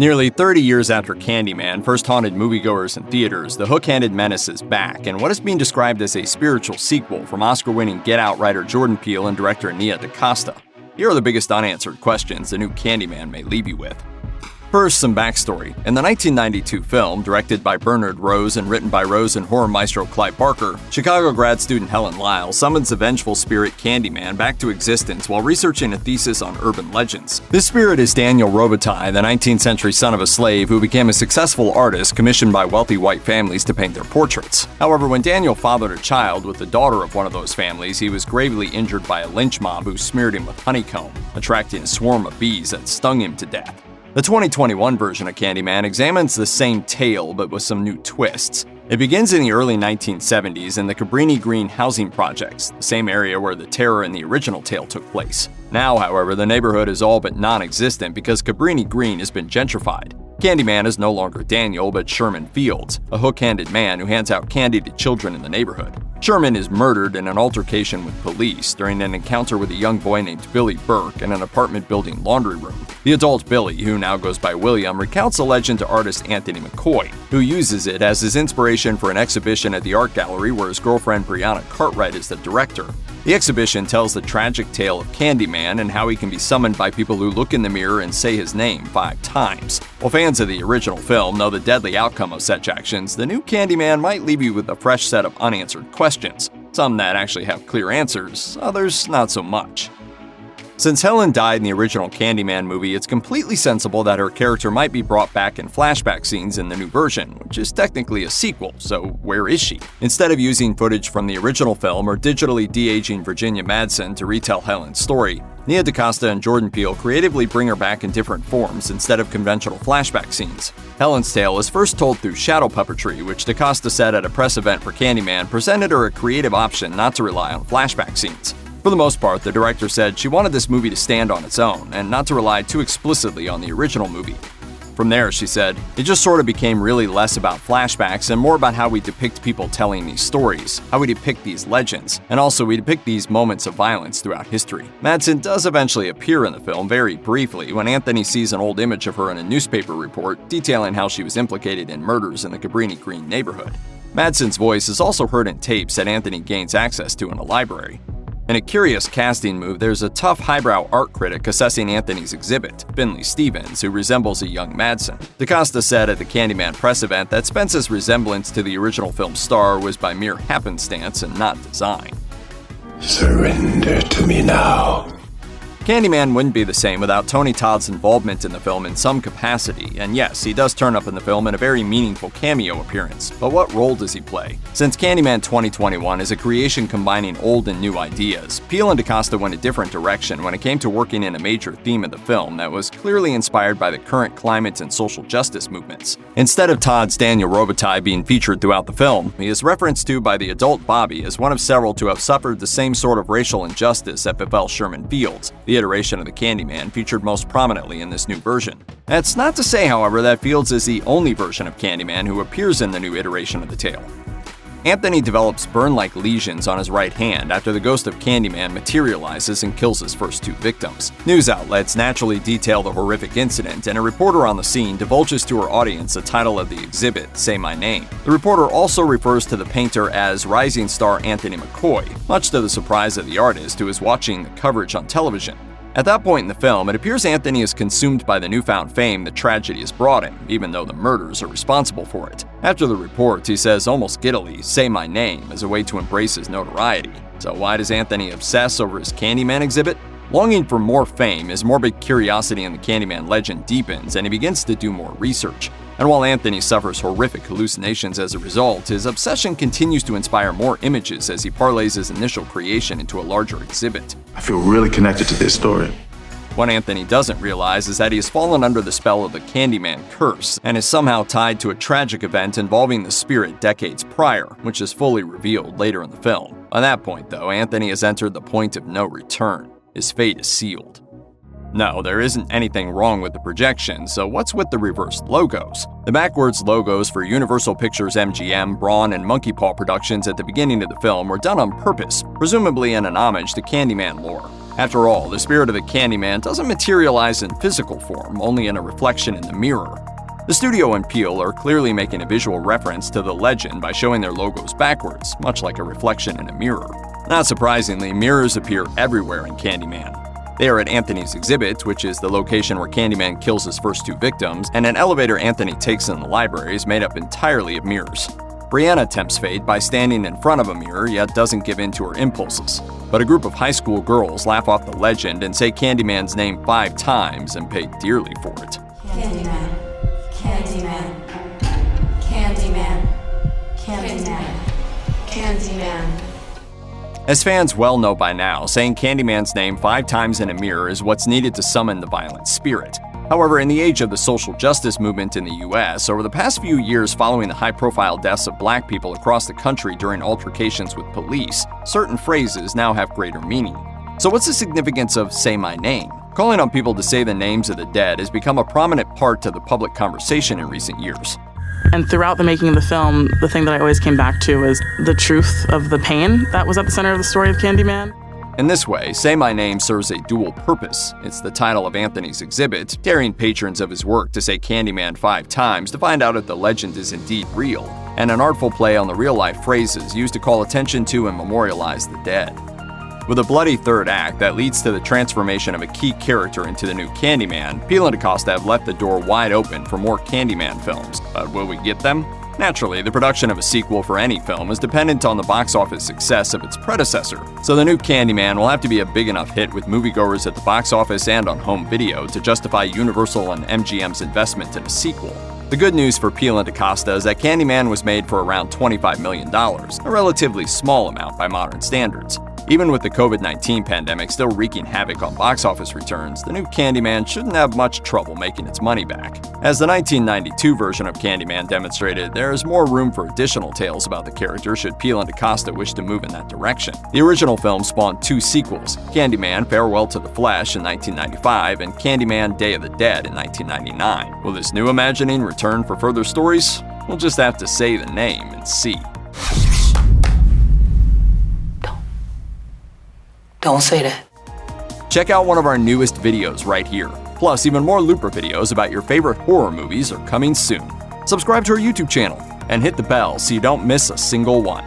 Nearly 30 years after Candyman first haunted moviegoers in theaters, the hook-handed menace is back, and what is being described as a spiritual sequel from Oscar-winning Get Out writer Jordan Peele and director Nia DaCosta. Here are the biggest unanswered questions the new Candyman may leave you with. First, some backstory. In the 1992 film, directed by Bernard Rose and written by Rose and horror maestro Clive Barker, Chicago grad student Helen Lyle summons the vengeful spirit Candyman back to existence while researching a thesis on urban legends. This spirit is Daniel Robitaille, the 19th century son of a slave who became a successful artist commissioned by wealthy white families to paint their portraits. However, when Daniel fathered a child with the daughter of one of those families, he was gravely injured by a lynch mob who smeared him with honeycomb, attracting a swarm of bees that stung him to death. The 2021 version of Candyman examines the same tale but with some new twists. It begins in the early 1970s in the Cabrini Green housing projects, the same area where the terror in the original tale took place. Now, however, the neighborhood is all but non-existent because Cabrini Green has been gentrified. Candyman is no longer Daniel, but Sherman Fields, a hook-handed man who hands out candy to children in the neighborhood. Sherman is murdered in an altercation with police during an encounter with a young boy named Billy Burke in an apartment building laundry room. The adult Billy, who now goes by William, recounts the legend to artist Anthony McCoy, who uses it as his inspiration for an exhibition at the art gallery where his girlfriend Brianna Cartwright is the director. The exhibition tells the tragic tale of Candyman and how he can be summoned by people who look in the mirror and say his name 5 times. While fans of the original film know the deadly outcome of such actions, the new Candyman might leave you with a fresh set of unanswered questions. Some that actually have clear answers, others not so much. Since Helen died in the original Candyman movie, it's completely sensible that her character might be brought back in flashback scenes in the new version, which is technically a sequel, so where is she? Instead of using footage from the original film or digitally de-aging Virginia Madsen to retell Helen's story, Nia DaCosta and Jordan Peele creatively bring her back in different forms instead of conventional flashback scenes. Helen's tale is first told through shadow puppetry, which DaCosta said at a press event for Candyman presented her a creative option not to rely on flashback scenes. For the most part, the director said she wanted this movie to stand on its own and not to rely too explicitly on the original movie. From there, she said, it just sort of became really less about flashbacks and more about how we depict people telling these stories, how we depict these legends, and also we depict these moments of violence throughout history. Madsen does eventually appear in the film very briefly when Anthony sees an old image of her in a newspaper report detailing how she was implicated in murders in the Cabrini Green neighborhood. Madsen's voice is also heard in tapes that Anthony gains access to in a library. In a curious casting move, there's a tough highbrow art critic assessing Anthony's exhibit, Finley Stevens, who resembles a young Madsen. DaCosta said at the Candyman press event that Spence's resemblance to the original film star was by mere happenstance and not design. Surrender to me now. Candyman wouldn't be the same without Tony Todd's involvement in the film in some capacity, and yes, he does turn up in the film in a very meaningful cameo appearance, but what role does he play? Since Candyman 2021 is a creation combining old and new ideas, Peele and DaCosta went a different direction when it came to working in a major theme of the film that was clearly inspired by the current climate and social justice movements. Instead of Todd's Daniel Robitaille being featured throughout the film, he is referenced to by the adult Bobby as one of several to have suffered the same sort of racial injustice that befell Sherman Fields, the iteration of the Candyman featured most prominently in this new version. That's not to say, however, that Fields is the only version of Candyman who appears in the new iteration of the tale. Anthony develops burn-like lesions on his right hand after the ghost of Candyman materializes and kills his first 2 victims. News outlets naturally detail the horrific incident, and a reporter on the scene divulges to her audience the title of the exhibit, Say My Name. The reporter also refers to the painter as rising star Anthony McCoy, much to the surprise of the artist who is watching the coverage on television. At that point in the film, it appears Anthony is consumed by the newfound fame the tragedy has brought him, even though the murders are responsible for it. After the report, he says almost giddily, "Say my name," as a way to embrace his notoriety. So why does Anthony obsess over his Candyman exhibit? Longing for more fame, his morbid curiosity in the Candyman legend deepens, and he begins to do more research. And while Anthony suffers horrific hallucinations as a result, his obsession continues to inspire more images as he parlays his initial creation into a larger exhibit. I feel really connected to this story. What Anthony doesn't realize is that he has fallen under the spell of the Candyman curse and is somehow tied to a tragic event involving the spirit decades prior, which is fully revealed later in the film. By that point, though, Anthony has entered the point of no return. His fate is sealed. No, there isn't anything wrong with the projection, so what's with the reversed logos? The backwards logos for Universal Pictures MGM, Braun, and Monkey Paw Productions at the beginning of the film were done on purpose, presumably in an homage to Candyman lore. After all, the spirit of the Candyman doesn't materialize in physical form, only in a reflection in the mirror. The studio and Peele are clearly making a visual reference to the legend by showing their logos backwards, much like a reflection in a mirror. Not surprisingly, mirrors appear everywhere in Candyman. They are at Anthony's exhibit, which is the location where Candyman kills his first two victims, and an elevator Anthony takes in the library is made up entirely of mirrors. Brianna tempts fate by standing in front of a mirror, yet doesn't give in to her impulses. But a group of high school girls laugh off the legend and say Candyman's name 5 times and pay dearly for it. Candyman, Candyman, Candyman, Candyman, Candyman. As fans well know by now, saying Candyman's name 5 times in a mirror is what's needed to summon the violent spirit. However, in the age of the social justice movement in the US, over the past few years following the high-profile deaths of black people across the country during altercations with police, certain phrases now have greater meaning. So what's the significance of "say my name"? Calling on people to say the names of the dead has become a prominent part of the public conversation in recent years. And throughout the making of the film, the thing that I always came back to was the truth of the pain that was at the center of the story of Candyman. In this way, Say My Name serves a dual purpose. It's the title of Anthony's exhibit, daring patrons of his work to say Candyman 5 times to find out if the legend is indeed real, and an artful play on the real-life phrases used to call attention to and memorialize the dead. With a bloody third act that leads to the transformation of a key character into the new Candyman, Peele and DaCosta have left the door wide open for more Candyman films. But will we get them? Naturally, the production of a sequel for any film is dependent on the box office success of its predecessor, so the new Candyman will have to be a big enough hit with moviegoers at the box office and on home video to justify Universal and MGM's investment in a sequel. The good news for Peele and DaCosta is that Candyman was made for around $25 million, a relatively small amount by modern standards. Even with the COVID-19 pandemic still wreaking havoc on box office returns, the new Candyman shouldn't have much trouble making its money back. As the 1992 version of Candyman demonstrated, there is more room for additional tales about the character should Peele and DaCosta wish to move in that direction. The original film spawned 2 sequels, Candyman Farewell to the Flesh in 1995 and Candyman Day of the Dead in 1999. Will this new imagining return for further stories? We'll just have to say the name and see. Don't say that. Check out one of our newest videos right here. Plus, even more Looper videos about your favorite horror movies are coming soon. Subscribe to our YouTube channel and hit the bell so you don't miss a single one.